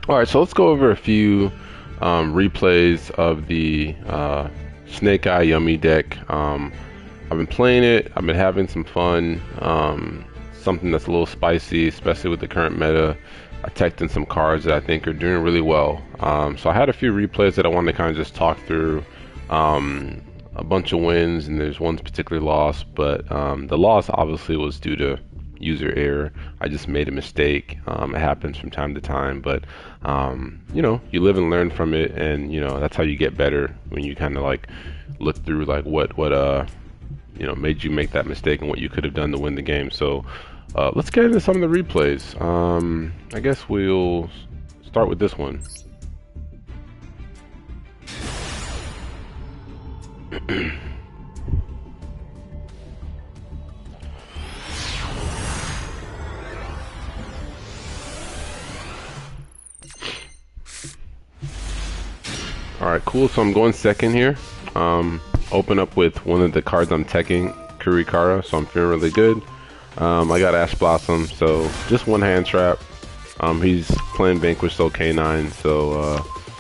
All right, so let's go over a few replays of the Snake Eye Yummy deck. I've been playing it. I've been having some fun. Something that's a little spicy, especially with the current meta. I teched in some cards that I think are doing really well. So I had a few replays that I wanted to kind of just talk through. A bunch of wins, and there's one's particularly lost, but the loss obviously was due to user error. I just made a mistake. It happens from time to time, but you live and learn from it, and that's how you get better when you kind of like look through like what made you make that mistake and what you could have done to win the game. So let's get into some of the replays. I guess we'll start with this one. Alright, cool. So I'm going second here. Open up with one of the cards I'm teching, Kurikara, so I'm feeling really good. I got Ash Blossom, so just one hand trap. He's playing Vanquish Soul K9, so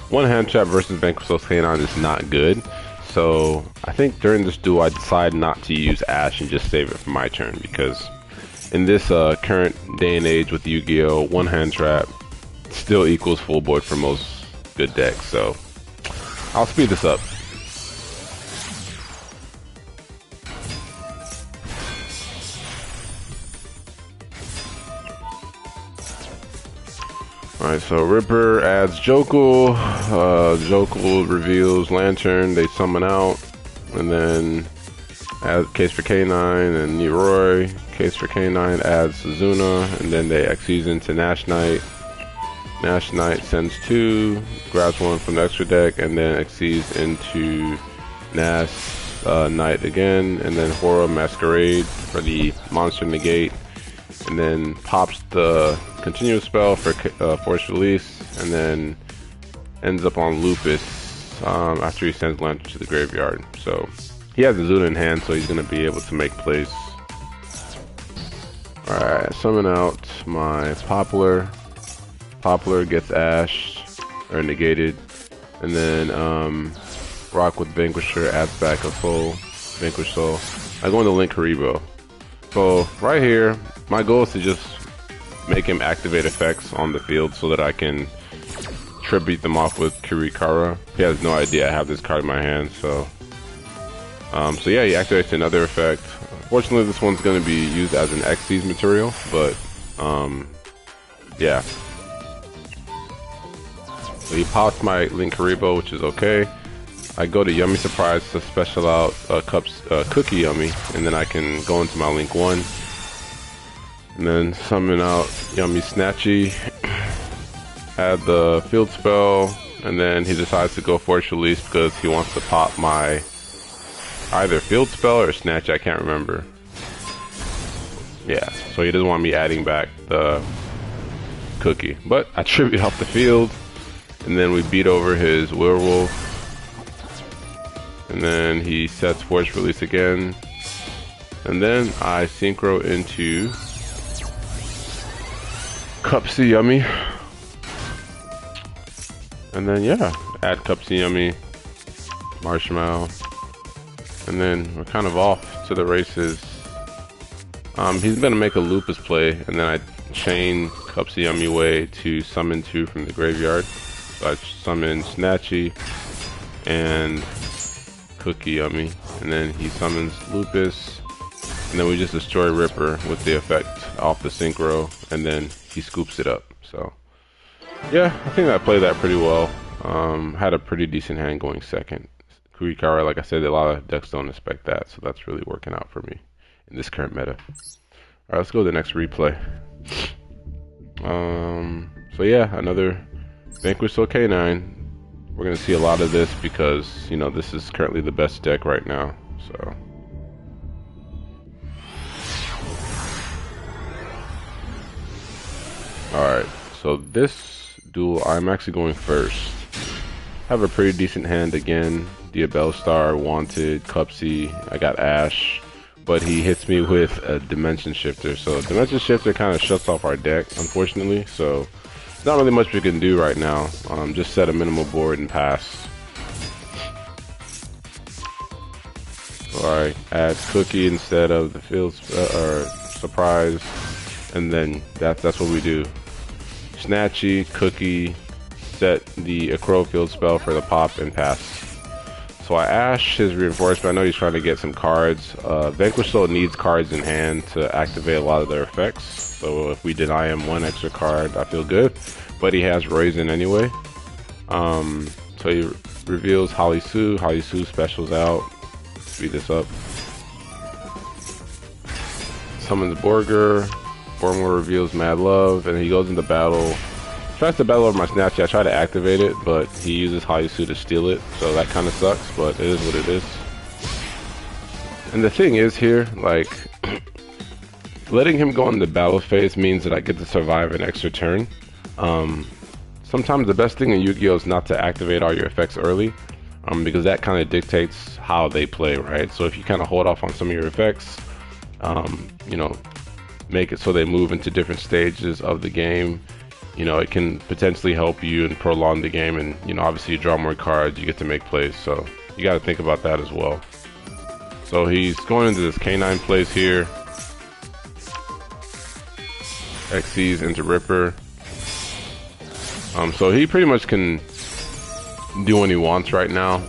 one hand trap versus Vanquish Soul K9 is not good. So I think during this duel I decide not to use Ash and just save it for my turn, because in this current day and age with Yu-Gi-Oh, one hand trap still equals full board for most good decks. So I'll speed this up. Alright, so Ripper adds Jokul, Jokul reveals Lantern, they summon out, and then add Case for K9 and Neroi, Case for K9 adds Suzuna, and then they Xyz into Nash Knight. Nash Knight sends 2, grabs 1 from the extra deck, and then Xyz into Nash Knight again, and then Horror Masquerade for the monster negate, and then pops the continuous spell for force release, and then ends up on Lupus after he sends Lantern to the graveyard. So he has the Zuna in hand, so he's going to be able to make plays. Alright, summon out my Poplar. Poplar gets Ash, or negated, and then Rock with Vanquisher adds back a full Vanquish Soul. I go into Link Haribo. So right here, my goal is to just make him activate effects on the field so that I can tribute them off with Kurikara. He has no idea I have this card in my hand, so yeah, he activates another effect. Fortunately, this one's going to be used as an Xyz material, but yeah. So he pops my Link Haribo, which is okay. I go to Yummy Surprise to special out Cookie Yummy, and then I can go into my Link 1. And then summon out Yummy Snatchy, add the field spell, and then he decides to go Force Release because he wants to pop my either field spell or Snatch, I can't remember. Yeah, so he doesn't want me adding back the Cookie. But I tribute off the field, and then we beat over his Werewolf. And then he sets Force Release again. And then I synchro into Cupsy Yummy. And then yeah, add Cupsy Yummy, Marshmallow. And then we're kind of off to the races. He's gonna make a Lupus play, and then I chain Cupsy Yummy away to summon 2 from the graveyard. So I summon Snatchy and Cookie Yummy, and then he summons Lupus, and then we just destroy Ripper with the effect off the synchro, and then he scoops it up. So yeah, I think I played that pretty well. Had a pretty decent hand going second. Kurikara, like I said, a lot of decks don't expect that, so that's really working out for me in this current meta. Alright, let's go to the next replay. So yeah, another Vanquish Soul K9. We're going to see a lot of this because, this is currently the best deck right now. So alright, so this duel, I'm actually going first. Have a pretty decent hand again. Diabell Star, Wanted, Cupsy, I got Ash, but he hits me with a Dimension Shifter. So Dimension Shifter kind of shuts off our deck, unfortunately. So not really much we can do right now. Just set a minimal board and pass. Alright, add cookie instead of the field or surprise, and then that's what we do. Snatchy, cookie, set the Acro field spell for the pop and pass. So I ash his reinforcement. I know he's trying to get some cards. Vanquish Soul needs cards in hand to activate a lot of their effects. So if we deny him one extra card, I feel good. But he has Raisin anyway. So he reveals Holly Sue. Holly Sue specials out. Speed this up. Summons Borger. Borger reveals Mad Love, and he goes into battle. Tries to battle over my Snatchy. I try to activate it, but he uses Hayasu to steal it, so that kind of sucks, but it is what it is. And the thing is here, like, letting him go in the battle phase means that I get to survive an extra turn. Sometimes the best thing in Yu-Gi-Oh! Is not to activate all your effects early, because that kind of dictates how they play, right? So if you kind of hold off on some of your effects, you know, make it so they move into different stages of the game, you know, it can potentially help you and prolong the game, and, you know, obviously you draw more cards, you get to make plays, so you got to think about that as well. So he's going into this K9 plays here. Xyz into Ripper. So he pretty much can do what he wants right now,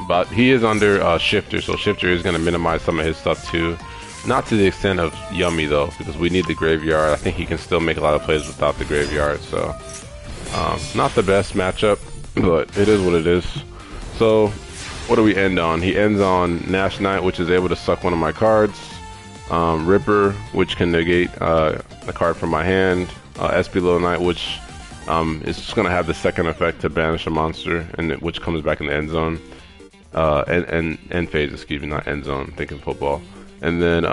but he is under Shifter, so Shifter is going to minimize some of his stuff too. Not to the extent of Yummy though, because we need the graveyard. I think he can still make a lot of plays without the graveyard, so not the best matchup, but it is what it is. So what do we end on? He ends on Nash Knight, which is able to suck one of my cards. Ripper, which can negate a card from my hand. Espilo Knight, which is just going to have the second effect to banish a monster, and which comes back in the end zone. End phase, excuse me, not end zone, thinking football. And then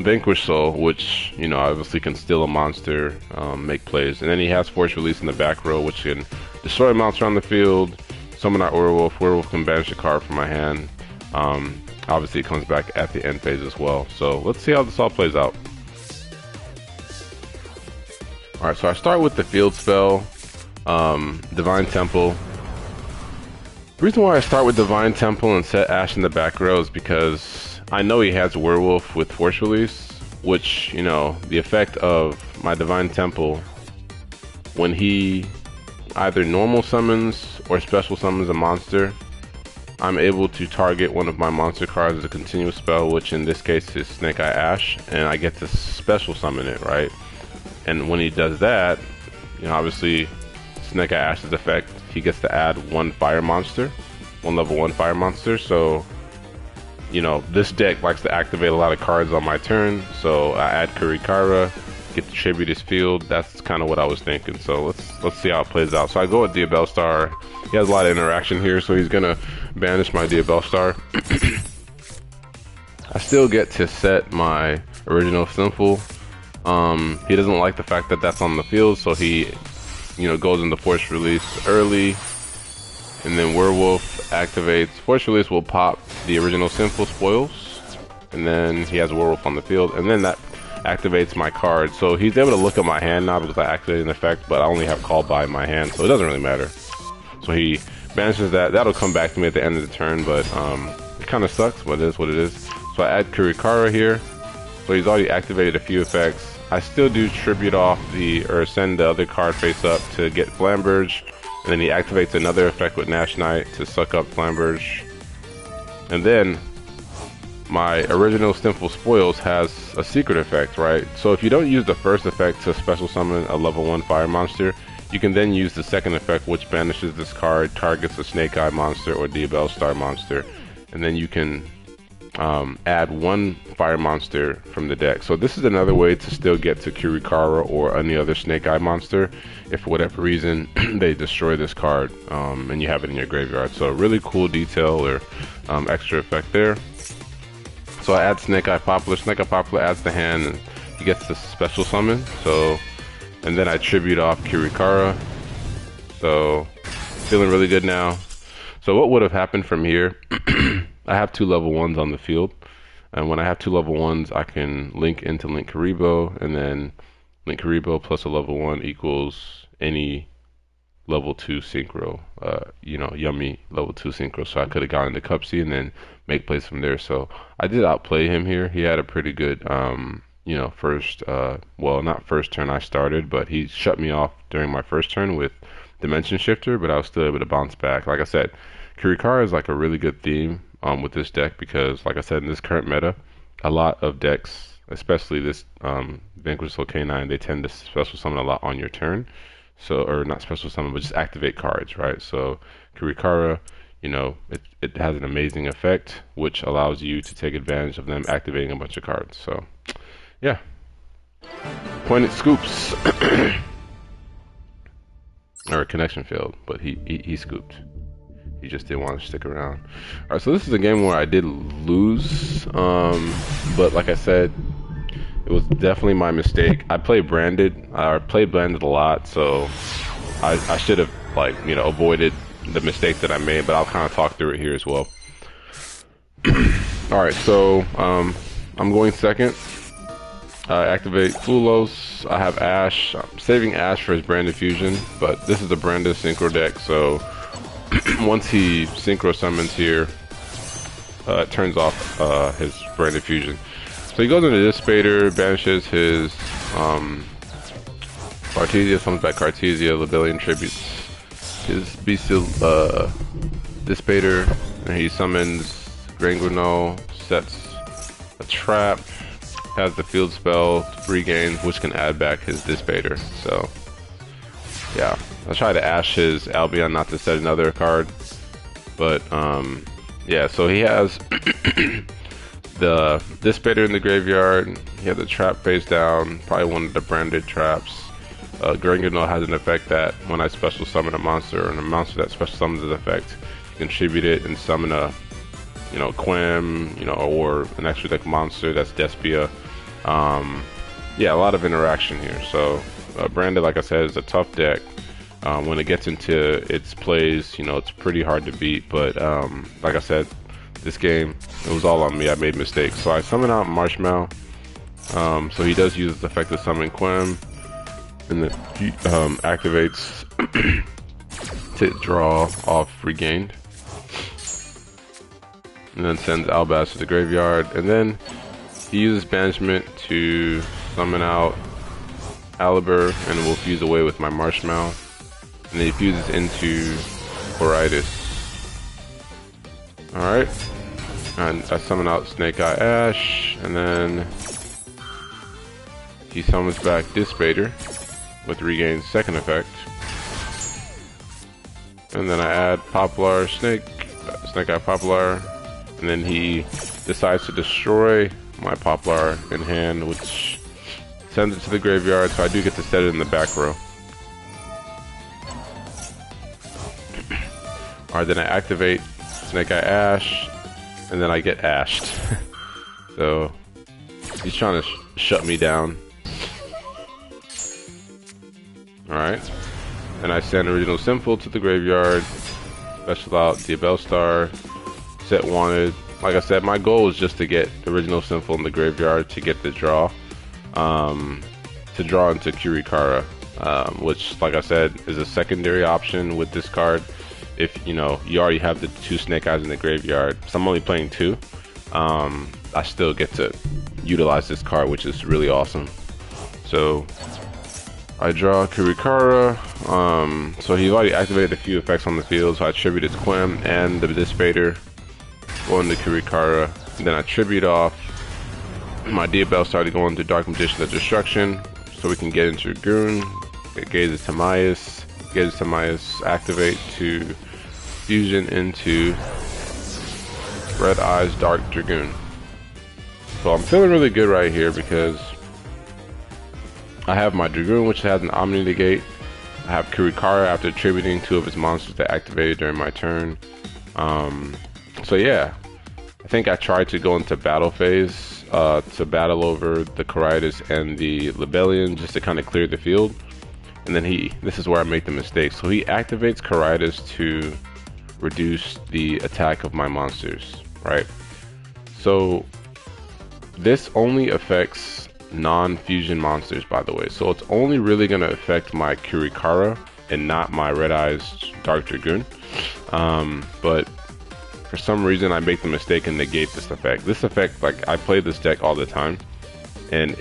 Vanquish Soul, which, you know, obviously can steal a monster, make plays. And then he has Force Release in the back row, which can destroy a monster on the field, summon out Werewolf. Werewolf can banish a card from my hand. Obviously, it comes back at the end phase as well. So let's see how this all plays out. Alright, so I start with the field spell, Divine Temple. The reason why I start with Divine Temple and set Ash in the back row is because I know he has Werewolf with Force Release, which, you know, the effect of my Divine Temple, when he either normal summons or special summons a monster, I'm able to target one of my monster cards as a continuous spell, which in this case is Snake Eye Ash, and I get to special summon it, right? And when he does that, you know, obviously Snake Eye Ash's effect, he gets to add one fire monster, one level 1 fire monster. So, you know, this deck likes to activate a lot of cards on my turn, so I add Kurikara, get to tribute his field. That's kind of what I was thinking. So let's see how it plays out. So I go with Diabell Star. He has a lot of interaction here, so he's gonna banish my Diabell Star. I still get to set my original Sinful. He doesn't like the fact that that's on the field, so he, you know, goes into Force Release early. And then Werewolf activates. Force Release will pop the original Sinful Spoils, and then he has a Werewolf on the field, and then that activates my card. So he's able to look at my hand now because I activated an effect, but I only have Call By in my hand, so it doesn't really matter. So he banishes that. That'll come back to me at the end of the turn, but it kind of sucks, but it is what it is. So I add Kurikara here. So he's already activated a few effects. I still do tribute off or send the other card face up to get Flamberge. And then he activates another effect with Nash Knight to suck up Flamberge. And then my original Sinful Spoils has a secret effect, right? So if you don't use the first effect to special summon a level 1 fire monster, you can then use the second effect, which banishes this card, targets a Snake Eye monster or Diabell Star monster. And then you can add one fire monster from the deck. So this is another way to still get to Kurikara or any other Snake Eye monster if for whatever reason they destroy this card and you have it in your graveyard. So a really cool detail or extra effect there. So I add Snake Eye Poplar. Snake Eye Poplar adds the hand and he gets the special summon. So, and then I tribute off Kurikara. So feeling really good now. So what would have happened from here? I have 2 level 1s on the field, and when I have 2 level 1s, I can link into Link Karibo, and then Link Karibo plus a level 1 equals any level 2 synchro, Yummy level 2 synchro, so I could have gone into cup C and then make plays from there. So I did outplay him here. He had a pretty good, first, well, not first turn I started, but he shut me off during my first turn with Dimension Shifter, but I was still able to bounce back. Like I said, Kirikara is like a really good theme with this deck because, like I said, in this current meta, a lot of decks, especially this Vanquish Soul K9, they tend to special summon a lot on your turn. So, or not special summon, but just activate cards, right? So, Kirikara, it has an amazing effect, which allows you to take advantage of them activating a bunch of cards. So, yeah. Pointed scoops. Or a connection failed, but he scooped. He just didn't want to stick around. Alright, so this is a game where I did lose, but like I said, it was definitely my mistake. I played branded. I played branded a lot, so I should have avoided the mistake that I made. But I'll kind of talk through it here as well. All right, so I'm going second. Activate Fulos. I have Ash. I'm saving Ash for his branded fusion, but this is a branded synchro deck, so once he synchro summons here, it turns off his branded fusion. So he goes into Dissipator, banishes his Cartesia, summons back Cartesia, Libellion tributes his Bestial Dissipator, and he summons Granguno, sets a trap, has the field spell regain, which can add back his Dissipator. So yeah, I'll try to Ash his Albion not to set another card, but yeah, so he has the Dissipator in the graveyard. He has the trap face down, probably one of the branded traps. Granguno has an effect that when I special summon a monster, and a monster that special summons his effect, you contribute it and summon a, Quem, or an extra deck monster that's Despia. Yeah, a lot of interaction here. So branded, like I said, is a tough deck. When it gets into its plays, it's pretty hard to beat. But like I said, this game, it was all on me. I made mistakes. So I summon out Marshmallow. So he does use the effect to summon Quem, and then he activates to draw off regained, and then sends Albaz to the graveyard, and then he uses banishment to summon out Aliber, and will fuse away with my Marshmallow, and then he fuses into Coritis. Alright, and I summon out Snake Eye Ash, and then he summons back Dissipator with regained second effect, and then I add Poplar Snake Eye Poplar, and then he decides to destroy my Poplar in hand, which sends it to the graveyard, so I do get to set it in the back row. Alright, then I activate Snake Eye Ash, and then I get ashed. So he's trying to shut me down. Alright, and I send Original Sinful to the graveyard, special out Diabellstar, set wanted. Like I said, my goal was just to get Original Sinful in the graveyard to get the draw, to draw into Kirikara, which, like I said, is a secondary option with this card. If you already have the 2 Snake Eyes in the graveyard, so I'm only playing 2, I still get to utilize this card, which is really awesome. So I draw Kirikara. So he's already activated a few effects on the field, so I tribute its Quem and the Dissipator, go into Kirikara, and then I tribute off my Diabellstar to go into Dark Magician of Destruction, so we can get into Dragoon, get Gazes Tamias, activate to fusion into Red Eyes Dark Dragoon. So I'm feeling really good right here because I have my Dragoon, which has an Omni Negate. I have Kirikara after tributing 2 of his monsters that activated during my turn. So yeah, I think I tried to go into battle phase to battle over the Coritis and the Libellion just to kind of clear the field. And then this is where I make the mistake. So he activates Coritis to reduce the attack of my monsters, right? So this only affects non-fusion monsters, by the way. So it's only really going to affect my Kurikara and not my Red Eyes Dark Dragoon. But for some reason, I make the mistake and negate this effect. This effect, like, I play this deck all the time. And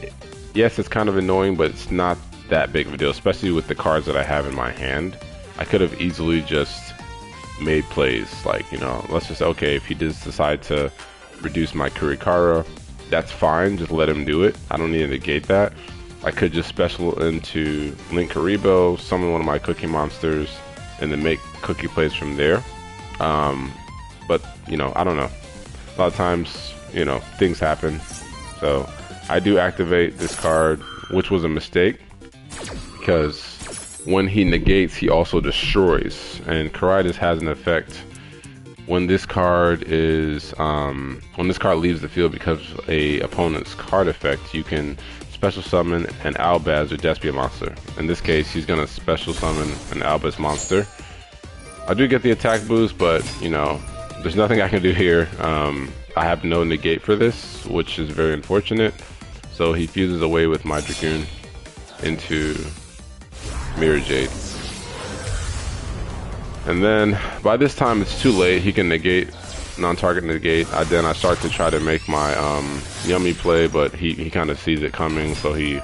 yes, it's kind of annoying, but it's not that big of a deal, especially with the cards that I have in my hand. I could have easily just made plays, like, you know, let's just, okay, if he does decide to reduce my Kurikara, that's fine, just let him do it. I don't need to negate that. I could just special into Link Karibo, summon one of my cookie monsters, and then make cookie plays from there. But, you know, I don't know. A lot of times, you know, things happen. So I do activate this card, which was a mistake, because when he negates, he also destroys. And Karitis has an effect when this card is when this card leaves the field because of a opponent's card effect. You can special summon an Albaz or Despia monster. In this case, he's gonna special summon an Albaz monster. I do get the attack boost, but you know, there's nothing I can do here. I have no negate for this, which is very unfortunate. So he fuses away with my Dragoon into Mirror Jade. And then by this time it's too late. He can negate, non-target negate. Then I start to try to make my Yummy play, but he kind of sees it coming, so he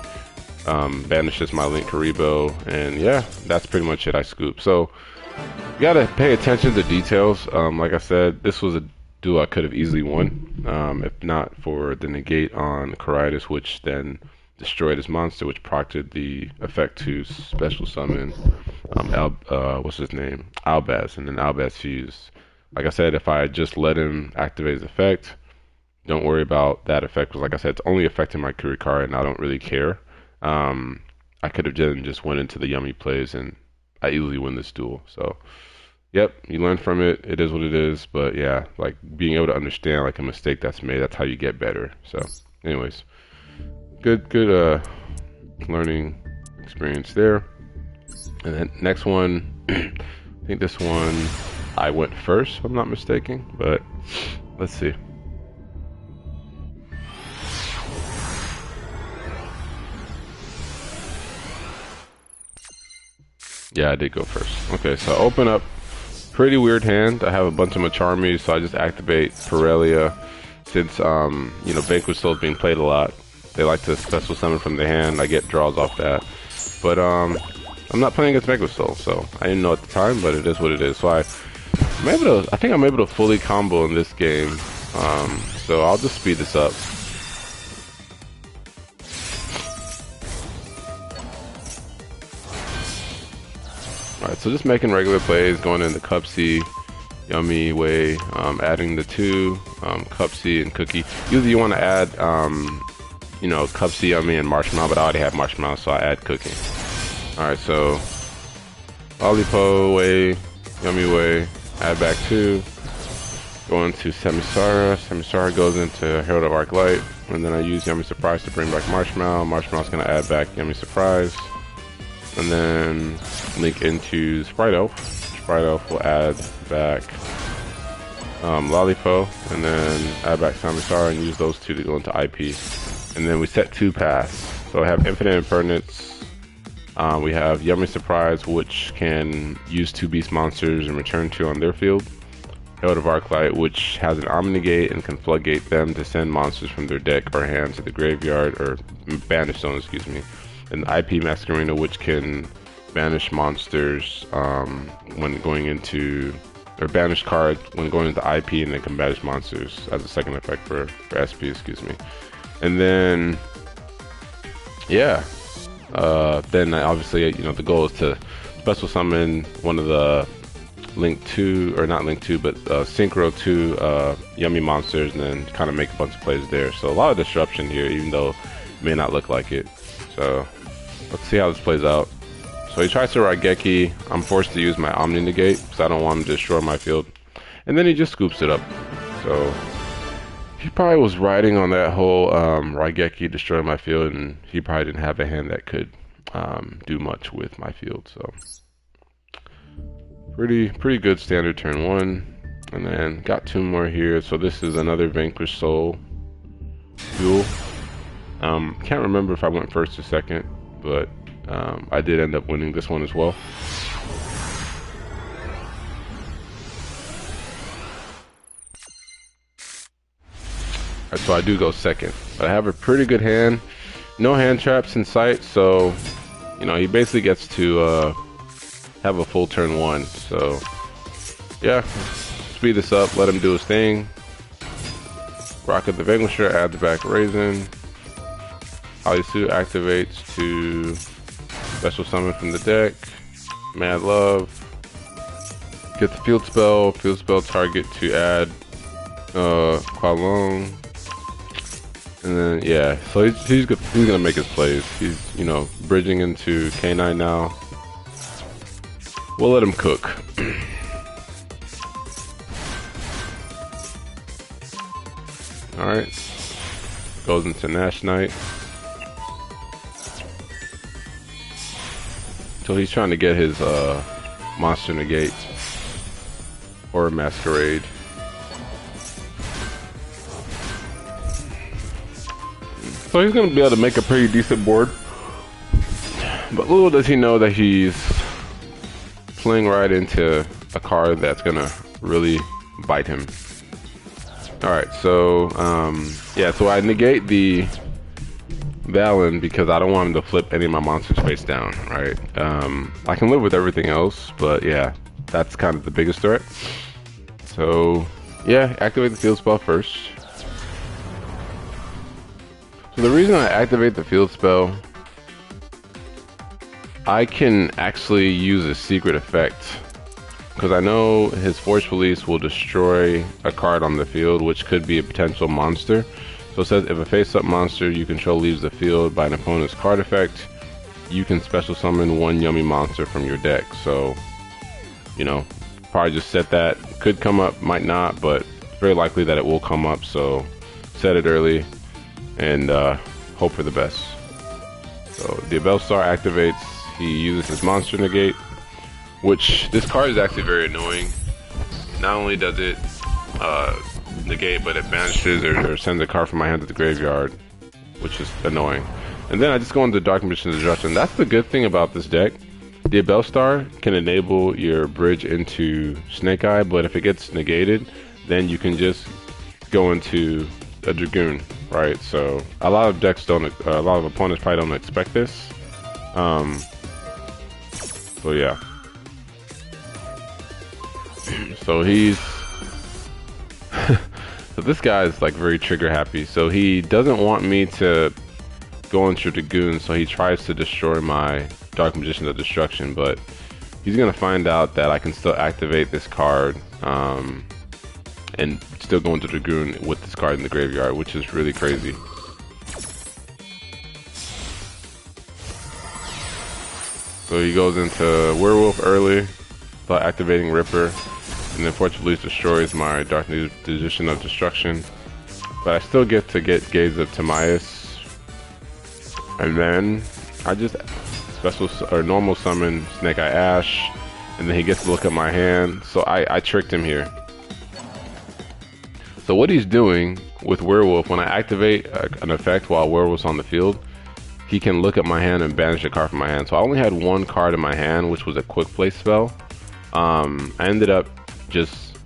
banishes my Link Karibo, and yeah, that's pretty much it. I scoop. So you gotta pay attention to details. Like I said, this was a duel I could have easily won, if not for the negate on Karitis, which then destroyed his monster, which proctored the effect to special summon what's his name? Albaz, and then Albaz fused. Like I said, if I just let him activate his effect, don't worry about that effect, because like I said, it's only affecting my Kurikara, and I don't really care. I could have just went into the Yummy plays, and I easily win this duel. So, yep, you learn from it. It is what it is. But yeah, like being able to understand like a mistake that's made, that's how you get better. So, anyways, good learning experience there. And then next one, I think this one I went first, if I'm not mistaken, but let's see. Yeah, I did go first. Okay, so open up, pretty weird hand. I have a bunch of Macharmies, so I just activate Perelia. Since, you know, Vanquish Soul is being played a lot, they like to special summon from the hand. I get draws off that. But, I'm not playing against Vanquish Soul, so I didn't know at the time, but it is what it is. So I think I'm able to fully combo in this game. So I'll just speed this up. Alright, so just making regular plays, going into Cupsy, Yummy way, adding the two, Cupsy and Cookie. Usually you want to add, you know, Cupsy, Yummy, and Marshmallow, but I already have Marshmallow, so I add Cookie. Alright, so Lollipo way, Yummy way, add back two, go into Semisara. Semisara goes into Herald of Arc Light, and then I use Yummy Surprise to bring back Marshmallow. Marshmallow's gonna add back Yummy Surprise, and then link into Sprite Elf. Sprite Elf will add back Lollipo, and then add back Semisara, and use those two to go into IP. And then we set two paths. So I have Infinite Impermanence. We have Yummy Surprise, which can use two beast monsters and return two on their field. Herald of Arclight, which has an Omnigate and can floodgate them to send monsters from their deck or hand to the graveyard, or banish them, excuse me. And IP Masquerena, which can banish monsters when going into, or banish cards when going into IP, and then can banish monsters as a second effect for SP, excuse me. And then, yeah. Then obviously, you know, the goal is to special summon one of the Link 2, or not Link 2, but Synchro 2 Yummy monsters, and then kind of make a bunch of plays there. So a lot of disruption here, even though it may not look like it. So let's see how this plays out. So he tries to Raigeki. I'm forced to use my Omni Negate because I don't want him to destroy my field. And then he just scoops it up. So he probably was riding on that whole Raigeki destroy my field, and he probably didn't have a hand that could do much with my field. So pretty good standard turn one, and then got two more here. So this is another Vanquish Soul duel. Can't remember if I went first or second, but I did end up winning this one as well. So I do go second, but I have a pretty good hand. No hand traps in sight, so you know he basically gets to have a full turn one. So yeah, speed this up, let him do his thing. Rocket the Vanquisher, add the back raisin. Halisu activates to special summon from the deck. Mad Love. Get the field spell target to add Qualong. And then yeah, so he's gonna make his plays. He's, you know, bridging into K9 now. We'll let him cook. All right, goes into Nash Knight. So he's trying to get his monster negate or masquerade. So he's gonna be able to make a pretty decent board. But little does he know that he's playing right into a card that's gonna really bite him. Alright, so yeah, so I negate the Valen because I don't want him to flip any of my monsters face down, right? I can live with everything else, but yeah, that's kind of the biggest threat. So yeah, activate the field spell first. So the reason I activate the field spell, I can actually use a secret effect because I know his Force Release will destroy a card on the field, which could be a potential monster. So it says if a face-up monster you control leaves the field by an opponent's card effect, you can special summon one yummy monster from your deck. So, you know, probably just set that. Could come up, might not, but very likely that it will come up. So set it early and hope for the best. So the Bellstar activates. He uses his monster negate, which this card is actually very annoying. Not only does it negate, but it banishes or sends a card from my hand to the graveyard, which is annoying. And then I just go into Dark Magician's Destruction. That's the good thing about this deck. The Bellstar can enable your bridge into Snake Eye, but if it gets negated, then you can just go into a Dragoon, right? So a lot of decks don't, a lot of opponents probably don't expect this. So yeah. So he's so this guy is like very trigger happy. So he doesn't want me to go into Dragoon, so he tries to destroy my Dark Magician of Destruction, but he's gonna find out that I can still activate this card and still go into Dragoon with this card in the graveyard, which is really crazy. So he goes into Werewolf early by activating Ripper, and then Fortune Release destroys my Dark Magician of Destruction. But I still get to get Gaze of Timaeus, and then I just special or normal summon Snake Eye Ash, and then he gets to look at my hand. So I tricked him here. So what he's doing with Werewolf, when I activate an effect while Werewolf's on the field, he can look at my hand and banish a card from my hand. So I only had one card in my hand, which was a quick play spell. I ended up just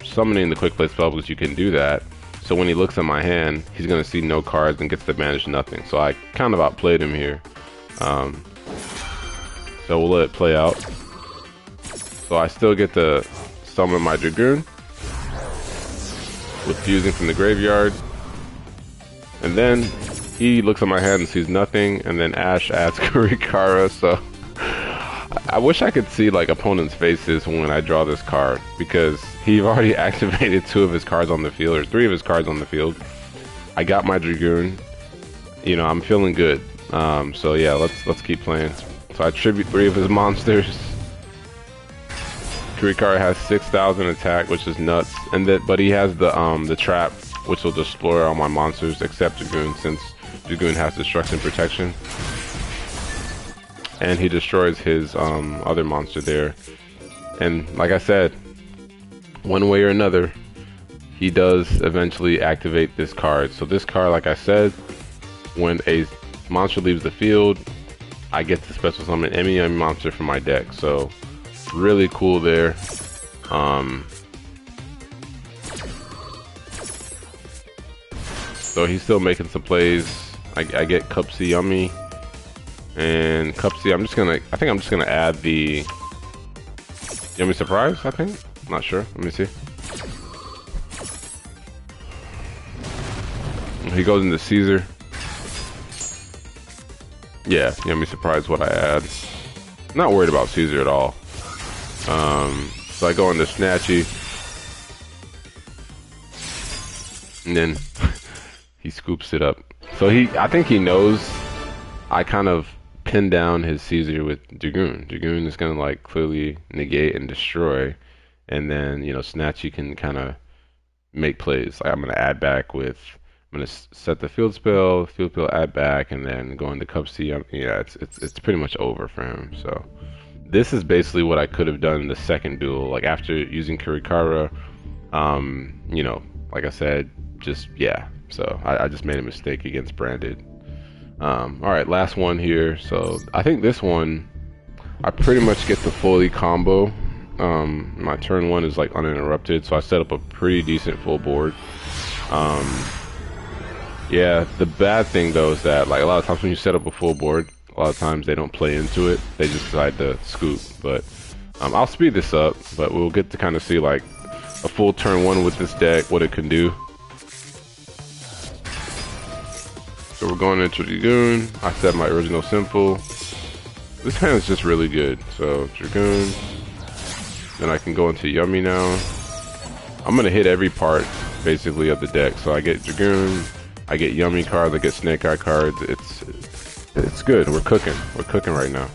summoning the quick play spell because you can do that. So when he looks at my hand, he's gonna see no cards and gets to banish nothing. So I kind of outplayed him here. So we'll let it play out. So I still get to summon my Dragoon with fusing from the graveyard. And then he looks at my hand and sees nothing, and then Ash adds Kurikara. So I wish I could see like opponents' faces when I draw this card, because he already activated 2 of his cards on the field, or 3 of his cards on the field. I got my Dragoon. You know, I'm feeling good. So yeah, let's keep playing. So I tribute 3 of his monsters. Kurikara has 6,000 attack, which is nuts, and but he has the trap, which will destroy all my monsters except Dragoon, since Dragoon has destruction protection. And he destroys his other monster there. And like I said, one way or another, he does eventually activate this card. So this card, like I said, when a monster leaves the field, I get to special summon any monster from my deck. So really cool there. So he's still making some plays. I get Cupsy Yummy, and Cupsy. I think I'm just gonna add the Yummy Surprise. I think. I'm not sure. Let me see. He goes into Caesar. Yeah, Yummy Surprise. What I add. Not worried about Caesar at all. So I go into Snatchy, and then he scoops it up. So I think he knows I kind of pinned down his Caesar with Dragoon. Dragoon is gonna like clearly negate and destroy, and then Snatchy can kind of make plays. Like I'm gonna add back with. I'm gonna set the field spell, add back, and then go into Cup C. Yeah, it's pretty much over for him. So this is basically what I could have done in the second duel. Like after using Kurikara, like I said, just yeah. So I just made a mistake against Branded. All right, last one here. So I think this one, I pretty much get the fully combo. My turn one is like uninterrupted, so I set up a pretty decent full board. Yeah, the bad thing though is that like a lot of times when you set up a full board, a lot of times they don't play into it. They just decide to scoop. But I'll speed this up, but we'll get to kind of see like a full turn one with this deck, what it can do. So we're going into Dragoon. I set my original simple. This hand is just really good. So Dragoon. Then I can go into Yummy now. I'm gonna hit every part basically of the deck. So I get Dragoon. I get Yummy cards, I get Snake Eye cards. It's good. We're cooking. We're cooking right now.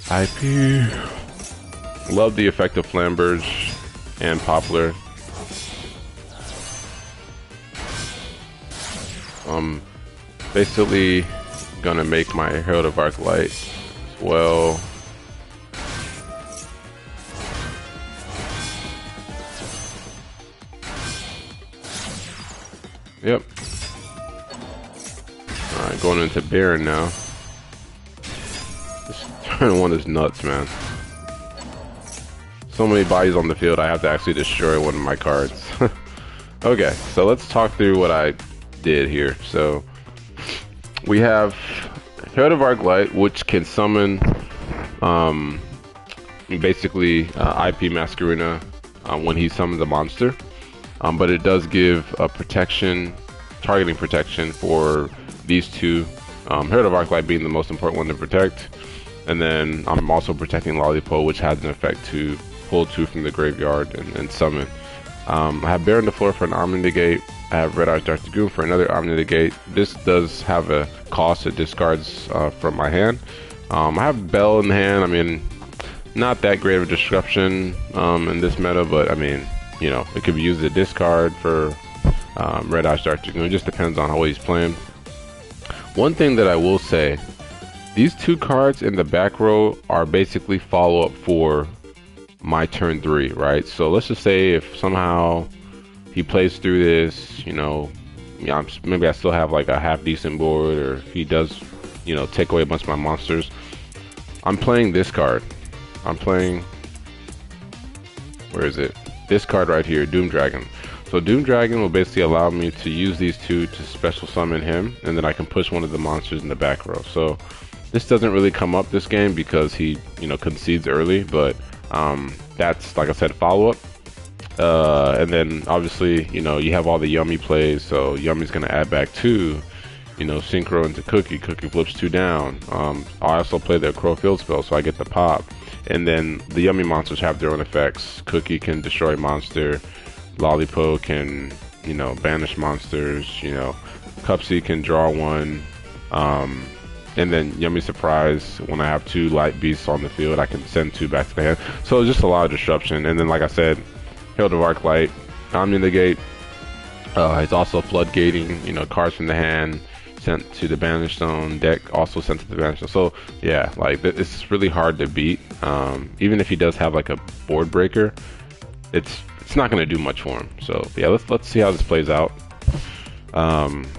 IP. Love the effect of Flamberge and Poplar. Basically gonna make my Herald of Arc Light as well. Yep. Alright, going into Baron now. This turn one is nuts, man. So many bodies on the field, I have to actually destroy one of my cards. Okay, so let's talk through what I did here. So we have Herald of Arc Light, which can summon basically IP Masquerena when he summons a monster, but it does give a targeting protection for these two. Herald of Arc Light being the most important one to protect, and then I'm also protecting Lollipop, which has an effect to pull two from the graveyard and summon. I have Baron the floor for an Omni Negate. I have Red Eyes Dark Dragoon for another Omni Negate. This does have a cost, it discards from my hand. I have Bell in the hand. I mean, not that great of a disruption in this meta, but I mean, it could be used as a discard for Red Eyes Dark Dragoon. It just depends on how he's playing. One thing that I will say, these two cards in the back row are basically follow-up for my turn 3, right? So let's just say if somehow he plays through this, maybe I still have like a half decent board, or if he does, take away a bunch of my monsters. I'm playing this card. I'm playing, where is it? This card right here, Doom Dragon. So Doom Dragon will basically allow me to use these two to special summon him, and then I can push one of the monsters in the back row. So this doesn't really come up this game because he, concedes early, but that's, like I said, follow-up. And then obviously, you have all the Yummy plays, so Yummy's gonna add back 2, Synchro into Cookie. Cookie flips 2 down. I also play the Crow Field spell, so I get the pop. And then the Yummy monsters have their own effects. Cookie can destroy monster. Lollipop can, banish monsters. Cupsy can draw 1. And then Yummy Surprise, when I have 2 light beasts on the field, I can send 2 back to the hand. So it's just a lot of disruption. And then, like I said, Herald of Arc Light, Omni Negate. It's also floodgating, cards from the hand, sent to the Banish Zone. Deck also sent to the Banish Zone. So yeah, like it's really hard to beat. Even if he does have like a board breaker, it's not going to do much for him. So yeah, let's see how this plays out.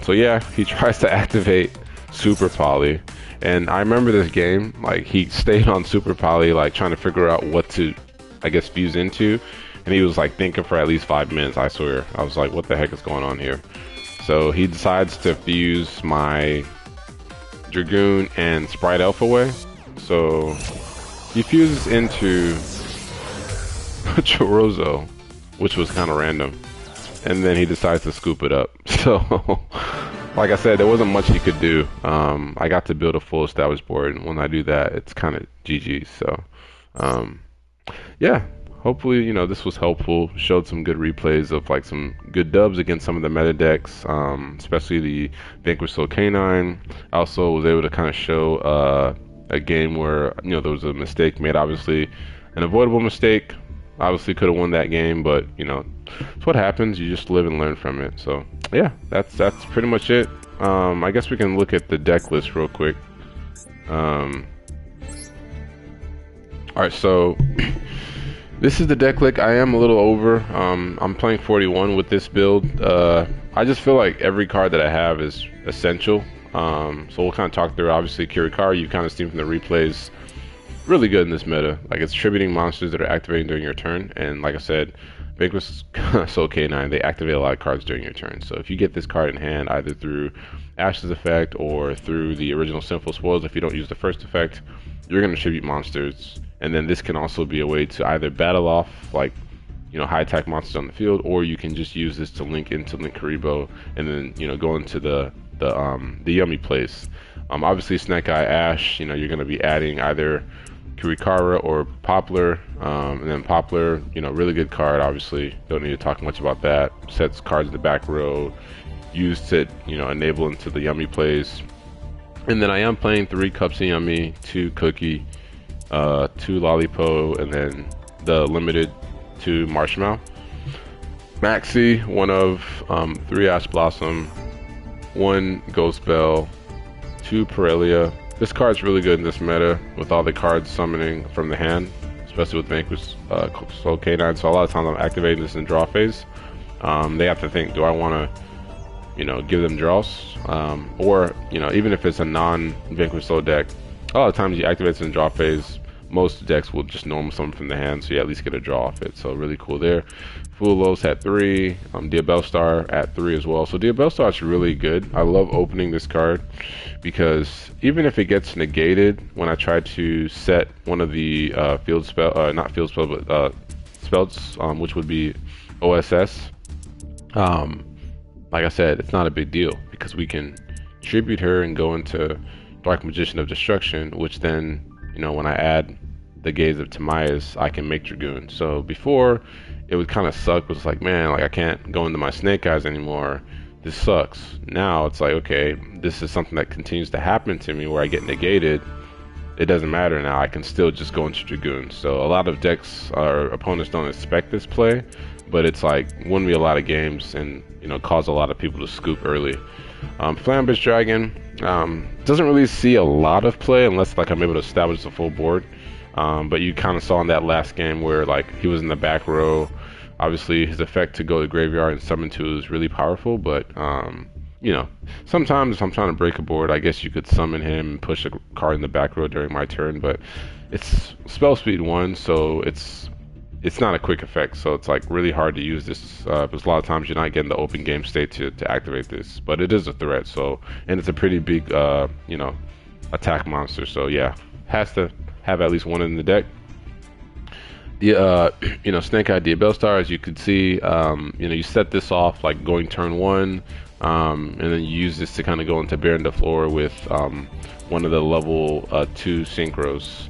So yeah, he tries to activate Super Poly, and I remember this game, like he stayed on Super Poly, like trying to figure out what to, I guess, fuse into, and he was like thinking for at least 5 minutes. I swear, I was like, what the heck is going on here? So he decides to fuse my Dragoon and Sprite Elf away. So he fuses into Chorozo, which was kind of random, and then he decides to scoop it up. So like I said, there wasn't much he could do. I got to build a full established board, and when I do that, it's kind of GG. So yeah, hopefully, you know, this was helpful. Showed some good replays of like some good dubs against some of the meta decks, especially the Vanquish Soul Canine. I also was able to kind of show a game where, you know, there was a mistake made, obviously an avoidable mistake. Obviously could have won that game, but you know, it's what happens. You just live and learn from it. So yeah, that's pretty much it. I guess we can look at the deck list real quick. All right, so this is the deck list. I am a little over. I'm playing 41 with this build. I just feel like every card that I have is essential. So we'll kind of talk through. Obviously, Kirikari, you've kind of seen from the replays, really good in this meta. Like, it's tributing monsters that are activating during your turn, and like I said, Vanquish Soul K9, they activate a lot of cards during your turn. So if you get this card in hand, either through Ash's effect or through the original Sinful Spoils, if you don't use the first effect, you're going to tribute monsters. And then this can also be a way to either battle off, like, you know, high attack monsters on the field, or you can just use this to link into Linkuriboh, and then, you know, go into the yummy place. Obviously, Snake Eye Ash, you know, you're going to be adding either Kirikara or Poplar, and then Poplar, you know, really good card. Obviously, don't need to talk much about that. Sets cards in the back row, used to, you know, enable into the yummy plays. And then I am playing 3 Cups of Yummy, 2 Cookie, 2 Lollipo, and then the limited 2 Marshmallow. Maxi, 1 of 3 Ash Blossom, 1 Ghost Bell, 2 Parelia. This card's really good in this meta with all the cards summoning from the hand, especially with Vanquish Soul K9. So a lot of times I'm activating this in draw phase. They have to think, do I want to, you know, give them draws? Or, you know, even if it's a non-Vanquish Soul deck, a lot of times you activate this in draw phase. Most decks will just normal summon from the hand, so you at least get a draw off it. So really cool there. Fulos at 3, Diabellstar at 3 as well. So Diabellstar is really good. I love opening this card because even if it gets negated when I try to set one of the field spell, not field spell, but spells, which would be OSS. Like I said, it's not a big deal because we can tribute her and go into Dark Magician of Destruction, which then, you know, when I add the Gaze of Timaeus, I can make Dragoon. So before, it would kind of suck. It was like, man, like I can't go into my Snake Eyes anymore. This sucks. Now it's like, okay, this is something that continues to happen to me where I get negated. It doesn't matter now. I can still just go into Dragoon. So a lot of decks or opponents don't expect this play, but it's like won me a lot of games and, you know, cause a lot of people to scoop early. Flambish Dragon doesn't really see a lot of play unless like I'm able to establish a full board. But you kind of saw in that last game where like he was in the back row. Obviously, his effect to go to graveyard and summon to is really powerful. But you know, sometimes if I'm trying to break a board, I guess you could summon him and push a card in the back row during my turn. But it's spell speed 1, so it's not a quick effect. So it's like really hard to use this because a lot of times you're not getting the open game state to activate this. But it is a threat. So, and it's a pretty big you know, attack monster. So yeah, has to have at least 1 in the deck. The you know, Snake Eye Diabellstar, as you could see, you know, you set this off like going turn 1, and then you use this to kind of go into Baron de Flor with one of the level 2 synchros.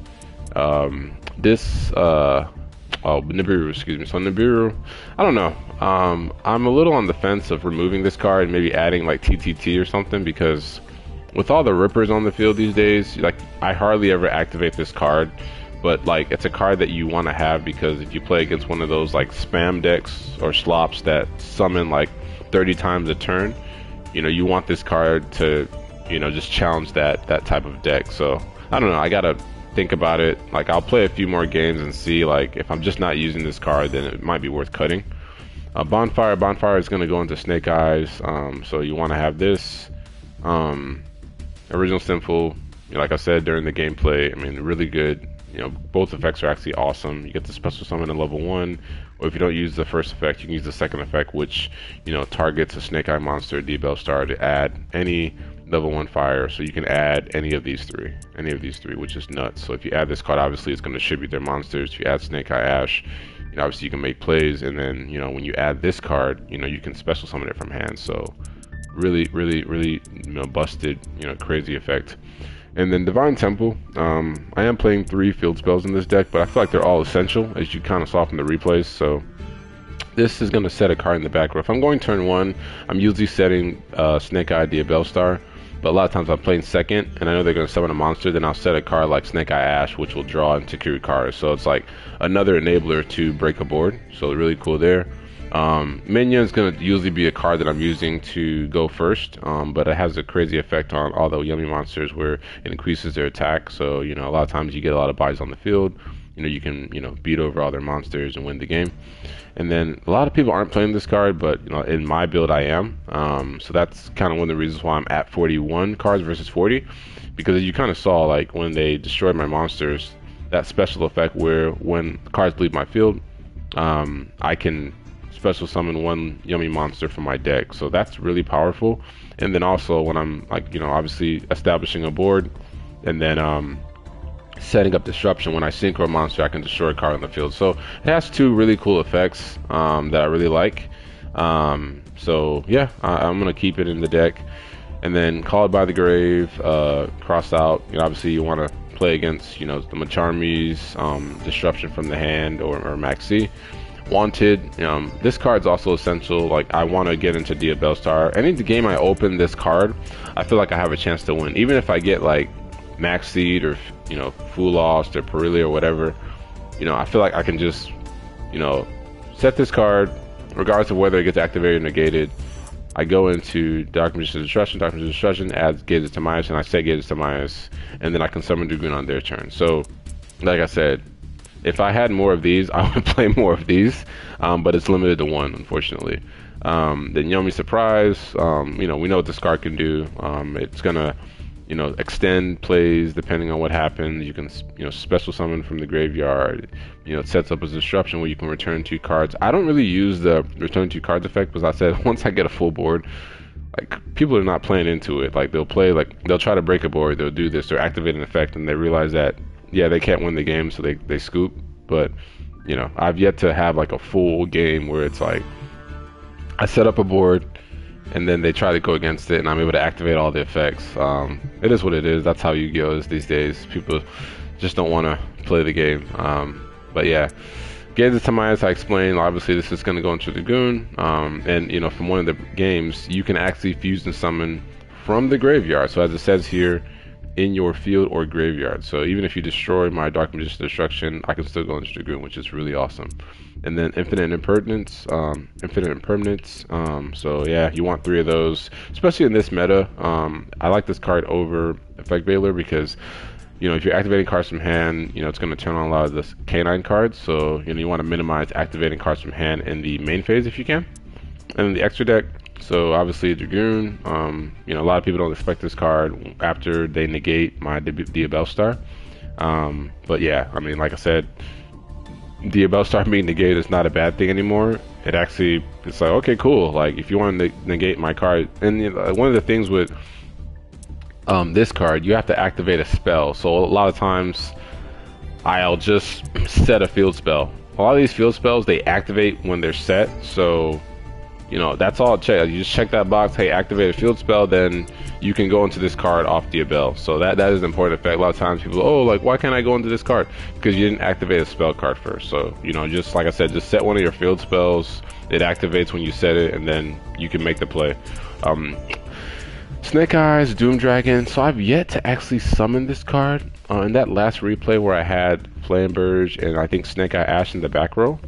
This Nibiru, excuse me. So Nibiru, I don't know. I'm a little on the fence of removing this card and maybe adding like TTT or something, because with all the rippers on the field these days, like I hardly ever activate this card. But like it's a card that you want to have because if you play against one of those like spam decks or slops that summon like 30 times a turn, you know, you want this card to just challenge that type of deck. So I don't know. I gotta think about it. Like I'll play a few more games and see like if I'm just not using this card, then it might be worth cutting. Bonfire is going to go into Snake Eyes, so you want to have this. Original Sinful, like I said during the gameplay, I mean, really good. Both effects are actually awesome. You get the special summon in level 1, or if you don't use the first effect, you can use the second effect, which, targets a Snake Eye monster, Duel star, to add any level 1 fire. So you can add any of these three, which is nuts. So if you add this card, obviously it's going to distribute their monsters. If you add Snake Eye Ash, obviously you can make plays, and then when you add this card, you can special summon it from hand. So really busted, crazy effect. And then Divine Temple, I am playing 3 field spells in this deck, but I feel like they're all essential, as you kind of saw from the replays. So this is going to set a card in the back row. If I'm going turn 1, I'm usually setting Snake Eye Duel star, but a lot of times I'm playing second, and I know they're going to summon a monster, then I'll set a card like Snake Eye Ash, which will draw into Kirikara. So it's like another enabler to break a board, so really cool there. Minion is going to usually be a card that I'm using to go first, but it has a crazy effect on all the yummy monsters where it increases their attack. So, a lot of times you get a lot of buys on the field. You can, beat over all their monsters and win the game. And then a lot of people aren't playing this card, but, in my build I am. So that's kind of one of the reasons why I'm at 41 cards versus 40. Because as you kind of saw, like, when they destroyed my monsters, that special effect where when cards leave my field, I can special summon 1 yummy monster from my deck. So that's really powerful. And then also when I'm, like, obviously establishing a board, and then setting up disruption, when I synchro a monster, I can destroy a card on the field. So it has 2 really cool effects that I really like. So yeah, I'm gonna keep it in the deck. And then Called by the Grave, cross out. Obviously you want to play against the Macharmies, disruption from the hand, or Maxi. Wanted, this card's also essential. Like, I want to get into Duel star. Any game I open this card, I feel like I have a chance to win, even if I get like Max Seed or Full Lost or Perilia or whatever. I feel like I can just set this card regardless of whether it gets activated or negated. I go into Dark Magician's Destruction adds Gaze's Timaeus, and I set Gaze's Timaeus, and then I can summon Dragoon on their turn. So like I said, if I had more of these, I would play more of these, but it's limited to 1, unfortunately. Then Yummy Surprise, we know what this card can do. It's gonna extend plays depending on what happens. You can special summon from the graveyard. It sets up a disruption where you can return 2 cards. I don't really use the return 2 cards effect, because I said once I get a full board, like, people are not playing into it. Like, they'll try to break a board, they'll do this, or activate an effect, and they realize that they can't win the game, so they scoop. But I've yet to have like a full game where it's like I set up a board and then they try to go against it, and I'm able to activate all the effects. It is what it is. That's how Yu-Gi-Oh is these days. People just don't want to play the game. But yeah, Gaze's Timaeus, I explained. Obviously, this is going to go into Dragoon, and from one of the games, you can actually fuse and summon from the graveyard. So as it says here, in your field or graveyard. So even if you destroy my Dark Magician Destruction, I can still go into Dragoon, which is really awesome. And then Infinite Impermanence. So yeah, you want 3 of those, especially in this meta. I like this card over Effect Veiler because if you're activating cards from hand, it's going to turn on a lot of the Canine cards. So you want to minimize activating cards from hand in the main phase if you can. And in the extra deck, so obviously Dragoon, a lot of people don't expect this card after they negate my Duel star. But yeah, I mean, like I said, Duel star being negated is not a bad thing anymore. It's like, okay, cool. Like, if you want to negate my card, and one of the things with this card, you have to activate a spell. So a lot of times I'll just set a field spell. A lot of these field spells, they activate when they're set. So that's all. You just check that box. Hey, activate a field spell, then you can go into this card off Duel. So that is an important effect. A lot of times people, like, why can't I go into this card? Because you didn't activate a spell card first. So just like I said, just set one of your field spells. It activates when you set it, and then you can make the play. Snake Eyes, Doom Dragon. So I've yet to actually summon this card. In that last replay where I had Flame Burge and I think Snake Eye Ash in the back row,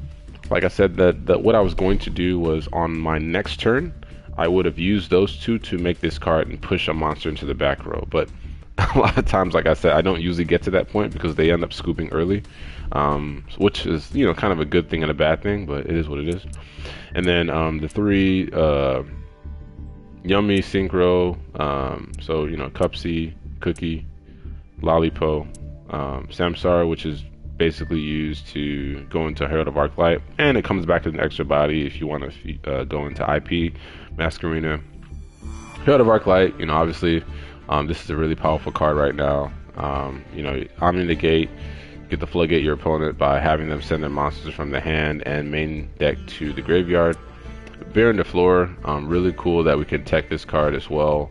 like I said, that what I was going to do was on my next turn, I would have used those two to make this card and push a monster into the back row. But a lot of times, like I said, I don't usually get to that point because they end up scooping early, which is, you know, kind of a good thing and a bad thing, but it is what it is. And then the three Yummy, Synchro, so, you know, Cupsy, Cookie, Lollipo, Samsara, which is basically used to go into Herald of Arclight, and it comes back to an extra body if you want to go into IP, Masquerena, Herald of Arclight. You know, obviously, this is a really powerful card right now. You know, Omni Negate, get the floodgate your opponent by having them send their monsters from the hand and main deck to the graveyard. Baron the Floor, really cool that we can tech this card as well.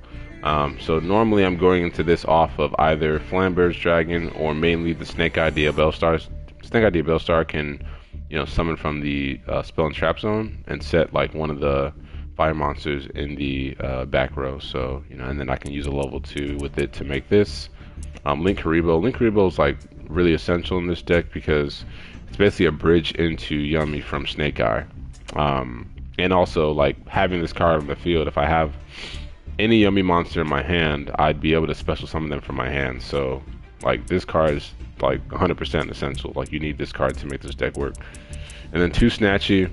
So normally I'm going into this off of either Flamber's Dragon or mainly the Snake Idea Bellstar. Snake Idea Bellstar can, you know, summon from the Spell and Trap Zone and set like one of the fire monsters in the back row. So, you know, and then I can use a level 2 with it to make this. Link Haribo. Link Haribo is like really essential in this deck because it's basically a bridge into Yummy from Snake Eye. And also, like, having this card on the field, if I have any Yummy monster in my hand, I'd be able to special summon them from my hand. So, like, this card is, like, 100% essential. Like, you need this card to make this deck work. And then 2 Snatchy.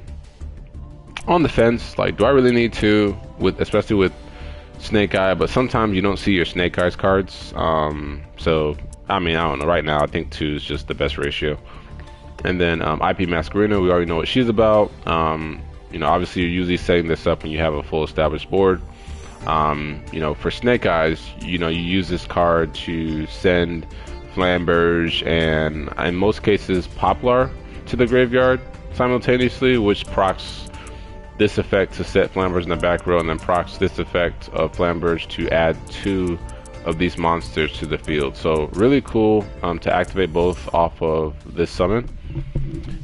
On the fence, like, do I really need 2? Especially with Snake Eye, but sometimes you don't see your Snake Eyes cards. So, I mean, I don't know. Right now, I think 2 is just the best ratio. And then IP Masquerena, we already know what she's about. You know, obviously you're usually setting this up when you have a full established board. You know, for Snake Eyes, you know, you use this card to send Flamberge and, in most cases, Poplar to the graveyard simultaneously, which procs this effect to set Flamberge in the back row, and then procs this effect of Flamberge to add 2 of these monsters to the field. So really cool to activate both off of this summon.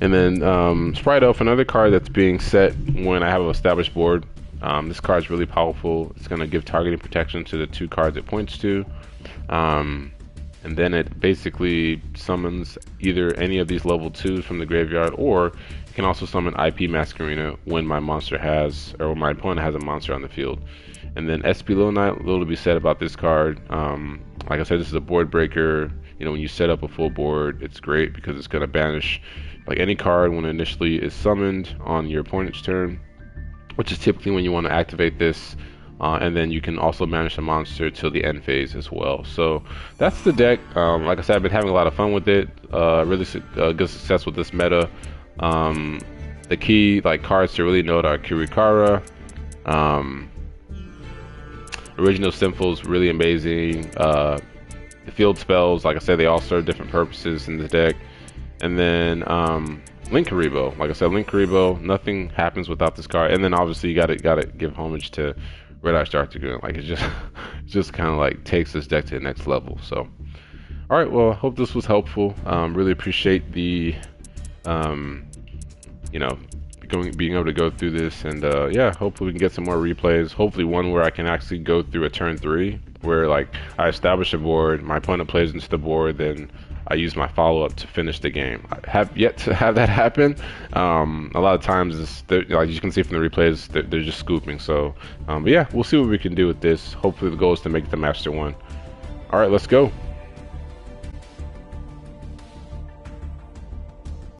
And then Sprite Elf, another card that's being set when I have an established board. This card is really powerful. It's going to give targeting protection to the 2 cards it points to. And then it basically summons either any of these level 2s from the graveyard, or it can also summon IP Masquerena when my monster has, or when my opponent has a monster on the field. And then SP Little Knight, little to be said about this card. Like I said, this is a board breaker. You know, when you set up a full board, it's great because it's going to banish like any card when it initially is summoned on your opponent's turn, which is typically when you want to activate this. And then you can also banish a monster till the end phase as well. So that's the deck. Like I said, I've been having a lot of fun with it. Really good success with this meta. The key like cards to really note are Kirikara, Original Symphos, really amazing. The field spells, like I said, they all serve different purposes in the deck. And then Link Haribo, like I said, Link Haribo, nothing happens without this card. And then obviously you gotta give homage to Red Eye Star Dragoon. Like it just kind of like takes this deck to the next level. So, all right, well, I hope this was helpful. Really appreciate the, you know, being able to go through this, and yeah, hopefully we can get some more replays. Hopefully one where I can actually go through a turn 3, where like I establish a board, my opponent plays into the board, then I use my follow-up to finish the game. I have yet to have that happen. A lot of times, like you can see from the replays, they're just scooping. So, but yeah, we'll see what we can do with this. Hopefully the goal is to make it to Master 1. All right, let's go.